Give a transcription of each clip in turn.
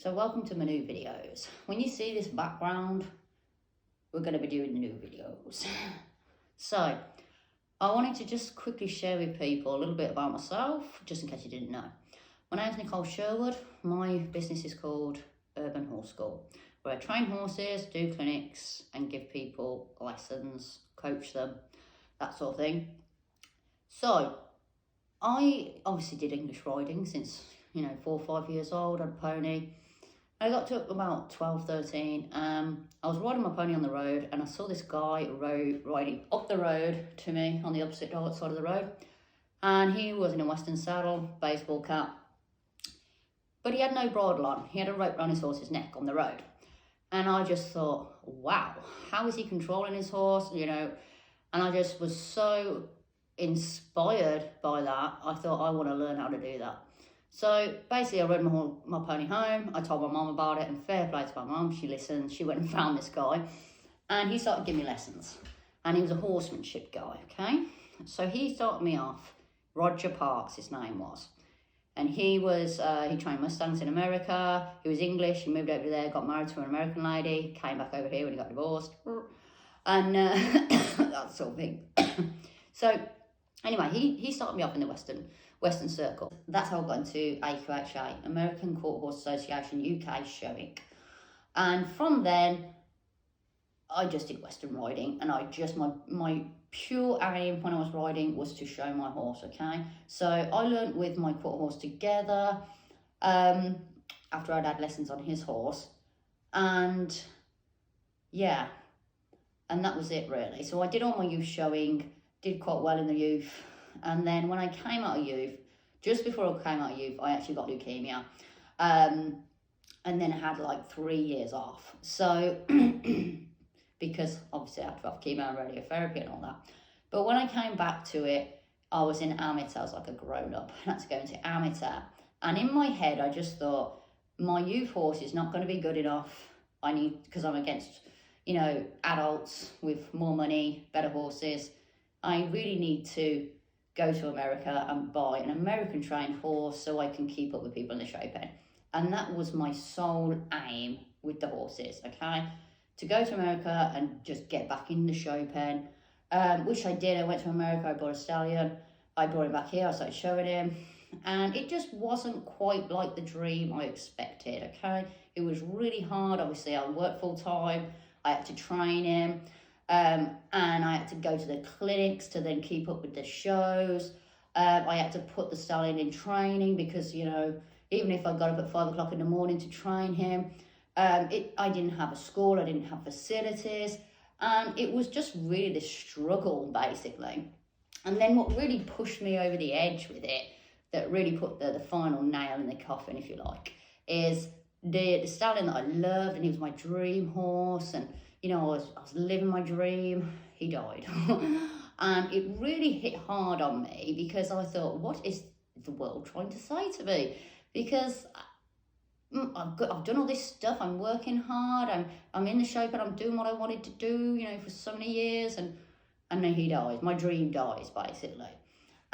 So welcome to my new videos. When you see this background, we're going to be doing the new videos. So I wanted to just quickly share with people a little bit about myself, just in case you didn't know. My name's Nicole Sherwood. My business is called Urban Horse School, where I train horses, do clinics and give people lessons, coach them, that sort of thing. So I obviously did English riding since, 4 or 5 years old. I had a pony. I got to about 12, 13. I was riding my pony on the road and I saw this guy riding up the road to me on the opposite side of the road. And he was in a Western saddle, baseball cap. But he had no bridle on. He had a rope around his horse's neck on the road. And I just thought, wow, how is he controlling his horse? And I just was so inspired by that. I thought, I want to learn how to do that. So basically I rode my pony home. I told my mum about it, and fair play to my mum, she listened. She went and found this guy and he started giving me lessons. And he was a horsemanship guy, okay? So he started me off. Roger Parks, his name was. And he trained Mustangs in America. He was English, he moved over there, got married to an American lady, came back over here when he got divorced. And that sort of thing. So anyway, he started me off in the Western Circle. That's how I got into AQHA, American Quarter Horse Association UK showing. And from then, I just did Western riding, and my pure aim when I was riding was to show my horse, okay? So I learned with my quarter horse together after I'd had lessons on his horse. And yeah, and that was it really. So I did all my youth showing, did quite well in the youth. And then when I came out of youth, just before I came out of youth, I actually got leukemia. And then I had like 3 years off. So, because obviously I had to have chemo and radiotherapy and all that. But when I came back to it, I was in amateur. I was like a grown-up. I had to go into amateur. And in my head, I just thought, my youth horse is not going to be good enough. Because I'm against, adults with more money, better horses. I really need to go to America and buy an American trained horse so I can keep up with people in the show pen. And that was my sole aim with the horses, okay? To go to America and just get back in the show pen, which I did. I went to America, I bought a stallion, I brought him back here, I started showing him, and it just wasn't quite like the dream I expected, okay? It was really hard. Obviously, I worked full time, I had to train him, and I had to go to the clinics to then keep up with the shows. I had to put the stallion in training because, even if I got up at 5 o'clock in the morning to train him, I didn't have a school, I didn't have facilities, and it was just really this struggle, basically. And then what really pushed me over the edge with it, that really put the final nail in the coffin, if you like, is the stallion that I loved, and he was my dream horse, and I was living my dream. He died. And it really hit hard on me because I thought, what is the world trying to say to me? Because I've done all this stuff, I'm working hard, I'm in the show, but I'm doing what I wanted to do, for so many years, and then he dies. My dream dies, basically.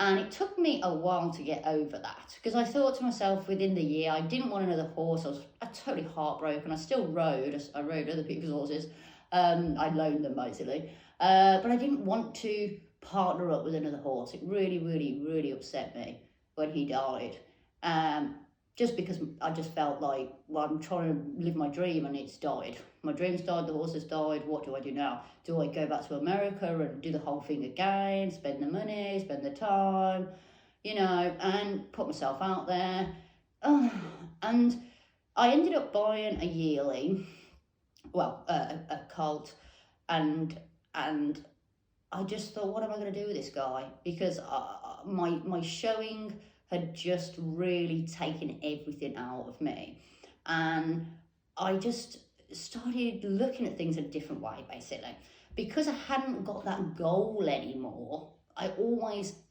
And it took me a while to get over that, because I thought to myself within the year, I didn't want another horse. I was totally heartbroken. I still rode. I rode other people's horses. I loaned them, basically. But I didn't want to partner up with another horse. It really, really, really upset me when he died. Just because I just felt like, well, I'm trying to live my dream and it's died. My dream's died, the horse has died, what do I do now? Do I go back to America and do the whole thing again, spend the money, spend the time, and put myself out there? And I ended up buying a yearling, a colt, and I just thought, what am I going to do with this guy? Because my showing had just really taken everything out of me. And I just started looking at things in a different way, basically. Because I hadn't got that goal anymore,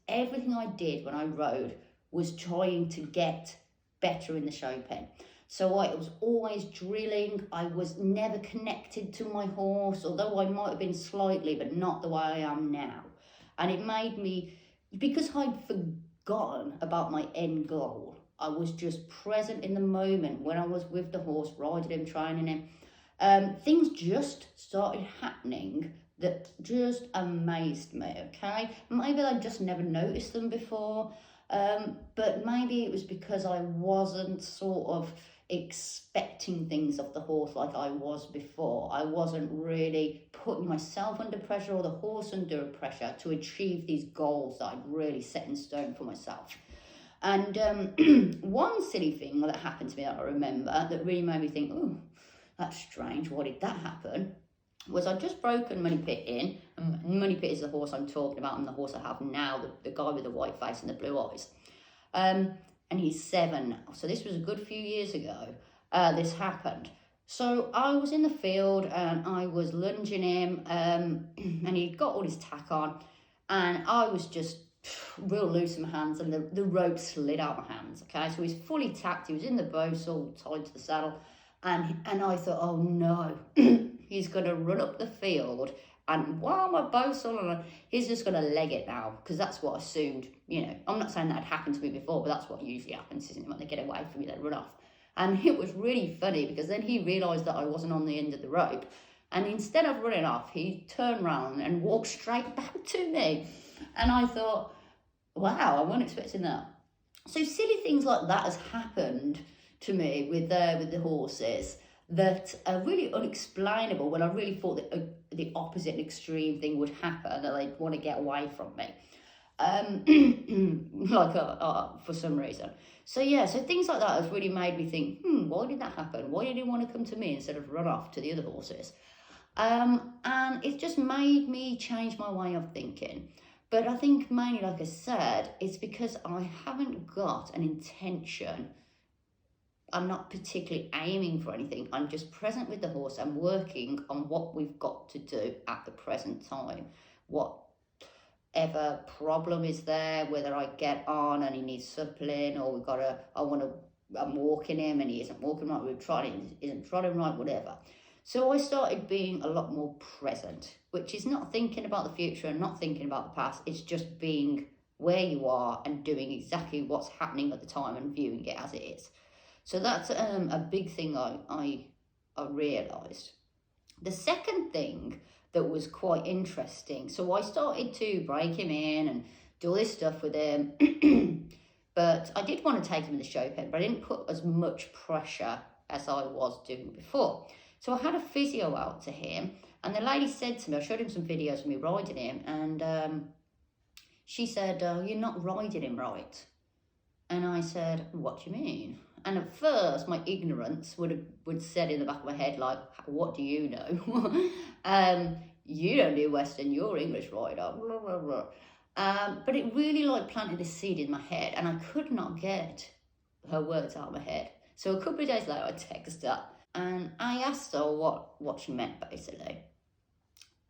everything I did when I rode was trying to get better in the show pen. So I was always drilling. I was never connected to my horse, although I might have been slightly, but not the way I am now. And it made me, because I'd forgotten about my end goal, I was just present in the moment when I was with the horse, riding him, training him. Things just started happening that just amazed me, okay? Maybe I just never noticed them before, but maybe it was because I wasn't sort of expecting things of the horse like I was before. I wasn't really putting myself under pressure or the horse under pressure to achieve these goals that I'd really set in stone for myself. And one silly thing that happened to me that I remember that really made me think, oh, that's strange, why did that happen? Was I'd just broken Money Pit in, and Money Pit is the horse I'm talking about, and the horse I have now, the guy with the white face and the blue eyes. And he's 7 now, so this was a good few years ago, this happened. So I was in the field, and I was lunging him, and he'd got all his tack on, and I was just real loose in my hands, and the rope slid out my hands, okay? So he's fully tacked, he was in the bow, all tied to the saddle, and I thought, oh no, he's going to run up the field, and while my bow's on, he's just going to leg it now, because that's what I assumed, you know. I'm not saying that had happened to me before, but that's what usually happens, isn't it? When they get away from you, they run off. And it was really funny, because then he realised that I wasn't on the end of the rope, and instead of running off, he turned round and walked straight back to me. And I thought, wow, I wasn't expecting that. So silly things like that has happened to me with the horses that are really unexplainable, when I really thought that the opposite and extreme thing would happen, that they'd want to get away from me, for some reason. So yeah, so things like that has really made me think, why did that happen? Why did he want to come to me instead of run off to the other horses? And it just made me change my way of thinking. But I think mainly, like I said, it's because I haven't got an intention. I'm not particularly aiming for anything. I'm just present with the horse. I'm working on what we've got to do at the present time. Whatever problem is there, whether I get on and he needs suppling, or I'm walking him and he isn't walking right, isn't trotting right, whatever. So I started being a lot more present, which is not thinking about the future and not thinking about the past. It's just being where you are and doing exactly what's happening at the time and viewing it as it is. So that's a big thing I realised. The second thing that was quite interesting, so I started to break him in and do all this stuff with him, but I did want to take him in the show pen, but I didn't put as much pressure as I was doing before. So I had a physio out to him, and the lady said to me, I showed him some videos of me riding him, and she said, you're not riding him right. And I said, what do you mean? And at first, my ignorance would said in the back of my head, like, what do you know? You don't do Western, you're English rider, blah, blah, blah. But it really planted this seed in my head, and I could not get her words out of my head. So a couple of days later, I texted her, and I asked her what she meant, basically.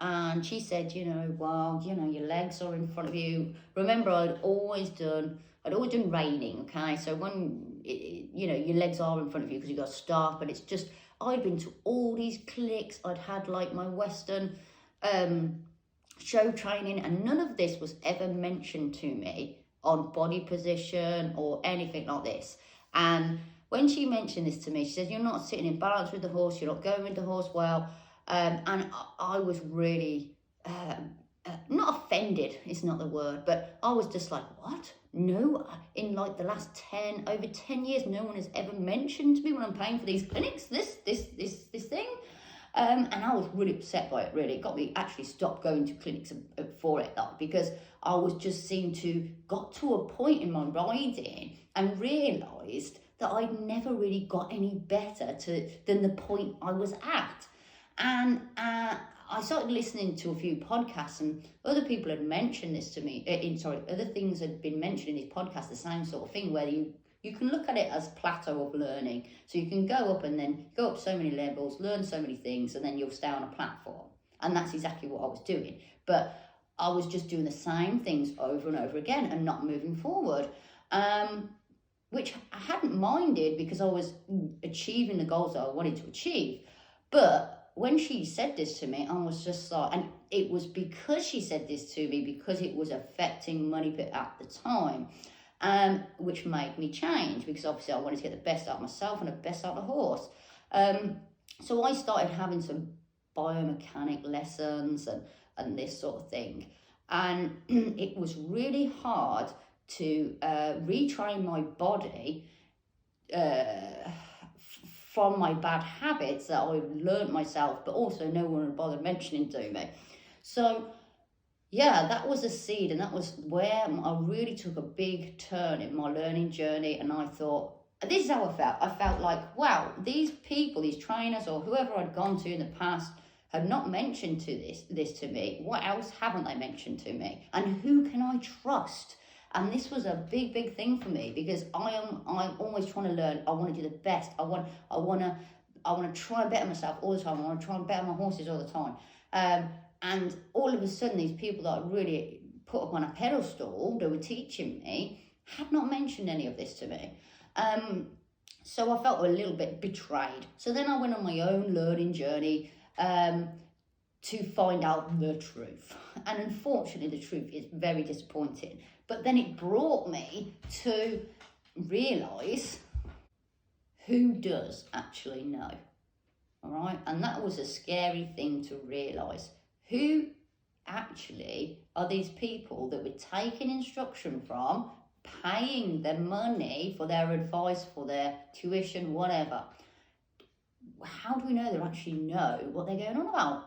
And she said, well, your legs are in front of you. Remember, I'd always done reining, okay? So when, your legs are in front of you because you've got to stop, and it's just, I'd been to all these clinics. I'd had my Western show training, and none of this was ever mentioned to me on body position or anything like this. And when she mentioned this to me, she said, you're not sitting in balance with the horse, you're not going with the horse well. And I was really, not offended, is not the word, but I was just like, what? No, in the last over 10 years, no one has ever mentioned to me when I'm paying for these clinics, this thing. And I was really upset by it, really. It got me actually stopped going to clinics for it, because I was just got to a point in my riding and realised that I'd never really got any better than the point I was at. And I started listening to a few podcasts, and other people had mentioned this to me. Other things had been mentioned in these podcasts, the same sort of thing, where you can look at it as plateau of learning. So you can go up and then go up so many levels, learn so many things, and then you'll stay on a platform. And that's exactly what I was doing. But I was just doing the same things over and over again and not moving forward. Which I hadn't minded, because I was achieving the goals that I wanted to achieve. But when she said this to me, I was just like, and it was because she said this to me, because it was affecting Money Pit at the time. which made me change, because obviously I wanted to get the best out of myself and the best out of the horse. So I started having some biomechanic lessons and this sort of thing. And it was really hard to retrain my body from my bad habits that I've learned myself, but also no one would bother mentioning to me. So yeah, that was a seed, and that was where I really took a big turn in my learning journey. And I thought, this is how I felt. I felt like, wow, these people, these trainers or whoever I'd gone to in the past had not mentioned this to me. What else haven't they mentioned to me? And who can I trust? And this was a big, big thing for me, because I'm always trying to learn. I want to do the best. I want to try and better myself all the time. I want to try and better my horses all the time. And all of a sudden, these people that I really put up on a pedestal, that were teaching me, had not mentioned any of this to me. So I felt a little bit betrayed. So then I went on my own learning journey to find out the truth. And unfortunately, the truth is very disappointing. But then it brought me to realise who does actually know. All right? And that was a scary thing to realise. Who actually are these people that we're taking instruction from, paying their money for their advice, for their tuition, whatever? How do we know they actually know what they're going on about?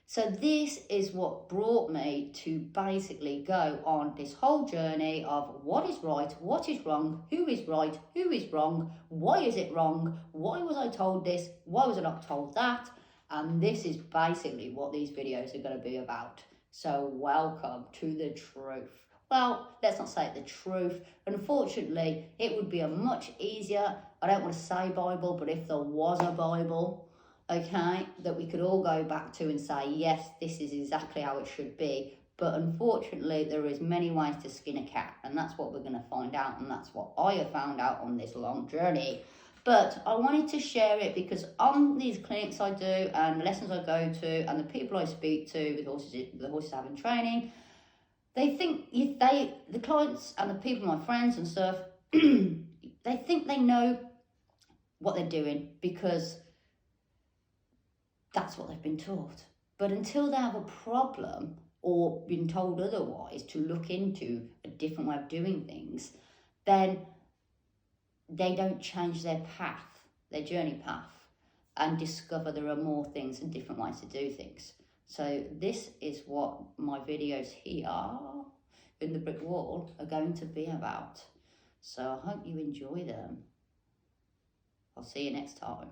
So this is what brought me to basically go on this whole journey of what is right, what is wrong, who is right, who is wrong, why is it wrong, why was I told this, why was I not told that? And this is basically what these videos are going to be about. So welcome to the truth. Well, let's not say the truth. Unfortunately, it would be a much easier, I don't want to say Bible, but if there was a Bible, okay, that we could all go back to and say, yes, this is exactly how it should be. But unfortunately, there is many ways to skin a cat, and that's what we're going to find out, and that's what I have found out on this long journey. But I wanted to share it because on these clinics I do and lessons I go to and the people I speak to with the horses I have in training, they think the clients and the people, my friends and stuff, they think they know what they're doing because that's what they've been taught. But until they have a problem or been told otherwise to look into a different way of doing things, then they don't change their path, their journey path, and discover there are more things and different ways to do things. So this is what my videos here in the brick wall are going to be about. So I hope you enjoy them. I'll see you next time.